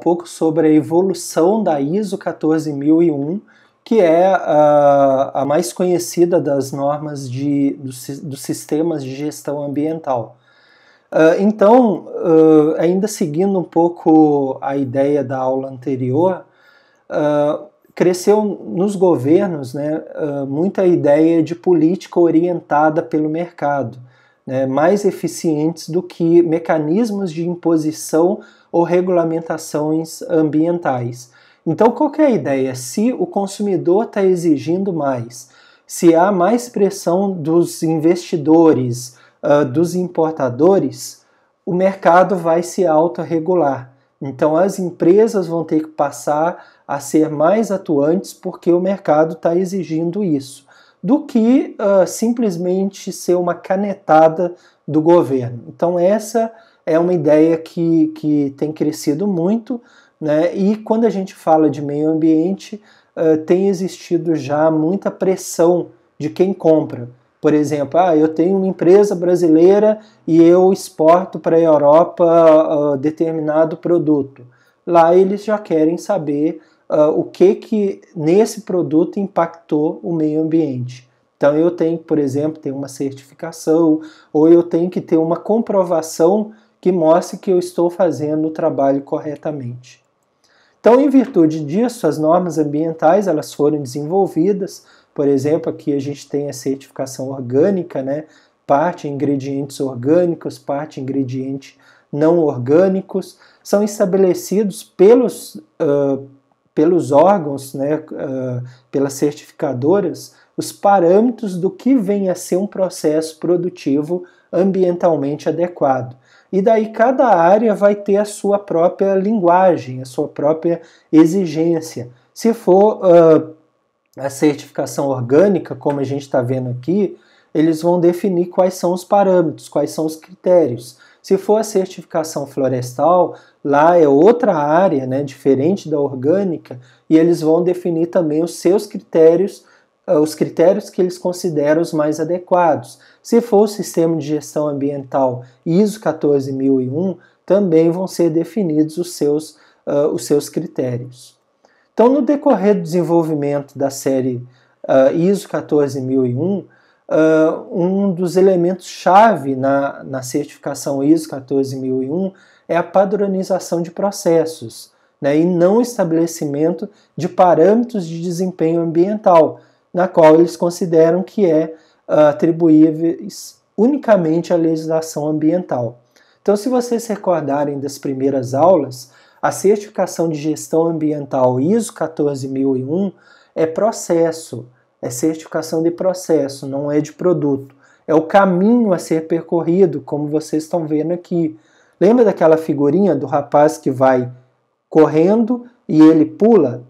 pouco sobre a evolução da ISO 14001, que é a mais conhecida das normas dos sistemas de gestão ambiental. Então, ainda seguindo um pouco a ideia da aula anterior, cresceu nos governos, né, muita ideia de política orientada pelo mercado, né, mais eficientes do que mecanismos de imposição ou regulamentações ambientais. Então, qual que é a ideia? Se o consumidor está exigindo mais, se há mais pressão dos investidores, dos importadores, o mercado vai se autorregular. Então, as empresas vão ter que passar a ser mais atuantes porque o mercado está exigindo isso, do que simplesmente ser uma canetada do governo. Então, essa é uma ideia que tem crescido muito, né? E quando a gente fala de meio ambiente, tem existido já muita pressão de quem compra. Por exemplo, eu tenho uma empresa brasileira e eu exporto para a Europa determinado produto. Lá eles já querem saber o que nesse produto impactou o meio ambiente. Então eu tenho, por exemplo, ter uma certificação, ou eu tenho que ter uma comprovação que mostre que eu estou fazendo o trabalho corretamente. Então, em virtude disso, as normas ambientais elas foram desenvolvidas. Por exemplo, aqui a gente tem a certificação orgânica, né? Parte ingredientes orgânicos, parte ingredientes não orgânicos, são estabelecidos pelos órgãos, né? Pelas certificadoras, os parâmetros do que vem a ser um processo produtivo ambientalmente adequado. E daí cada área vai ter a sua própria linguagem, a sua própria exigência. Se for a certificação orgânica, como a gente está vendo aqui, eles vão definir quais são os parâmetros, quais são os critérios. Se for a certificação florestal, lá é outra área, né, diferente da orgânica, e eles vão definir também os seus critérios, os critérios que eles consideram os mais adequados. Se for o sistema de gestão ambiental ISO 14001, também vão ser definidos os seus critérios. Então, no decorrer do desenvolvimento da série ISO 14001, um dos elementos-chave na certificação ISO 14001 é a padronização de processos, né, e não estabelecimento de parâmetros de desempenho ambiental, na qual eles consideram que é atribuíveis unicamente à legislação ambiental. Então, se vocês se recordarem das primeiras aulas, a certificação de gestão ambiental ISO 14001 é processo, é certificação de processo, não é de produto. É o caminho a ser percorrido, como vocês estão vendo aqui. Lembra daquela figurinha do rapaz que vai correndo e ele pula?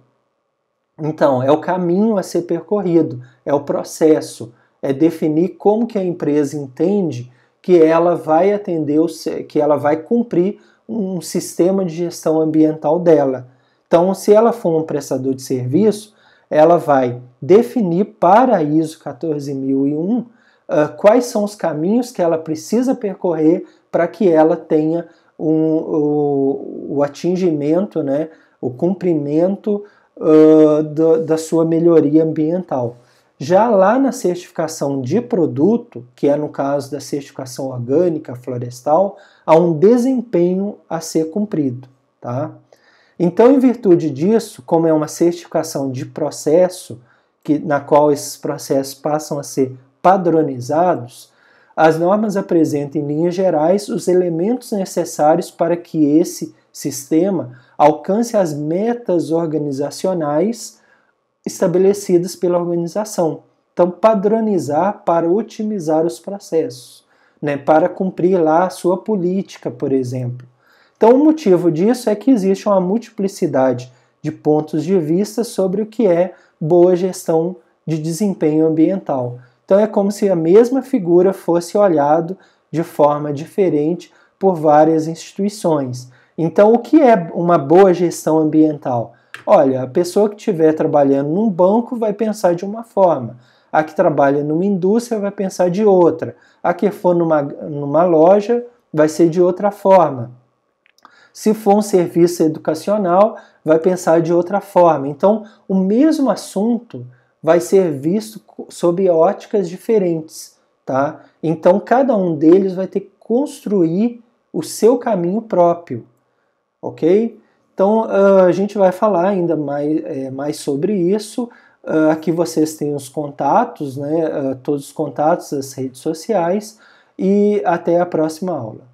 Então, é o caminho a ser percorrido, é o processo, é definir como que a empresa entende que ela vai atender, que ela vai cumprir um sistema de gestão ambiental dela. Então, se ela for um prestador de serviço, ela vai definir para a ISO 14001 quais são os caminhos que ela precisa percorrer para que ela tenha o atingimento, né, o cumprimento da sua melhoria ambiental. Já lá na certificação de produto, que é no caso da certificação orgânica florestal, há um desempenho a ser cumprido, tá? Então, em virtude disso, como é uma certificação de processo, na qual esses processos passam a ser padronizados, as normas apresentam, em linhas gerais, os elementos necessários para que esse sistema alcance as metas organizacionais estabelecidas pela organização. Então, padronizar para otimizar os processos, né, para cumprir lá a sua política, por exemplo. Então, o motivo disso é que existe uma multiplicidade de pontos de vista sobre o que é boa gestão de desempenho ambiental. Então, é como se a mesma figura fosse olhado de forma diferente por várias instituições. Então, o que é uma boa gestão ambiental? Olha, a pessoa que estiver trabalhando num banco vai pensar de uma forma, a que trabalha numa indústria vai pensar de outra, a que for numa loja vai ser de outra forma. Se for um serviço educacional, vai pensar de outra forma. Então, o mesmo assunto vai ser visto sob óticas diferentes, tá? Então, cada um deles vai ter que construir o seu caminho próprio, ok? Então, a gente vai falar ainda mais sobre isso. Aqui vocês têm os contatos, né? Todos os contatos das redes sociais, e até a próxima aula.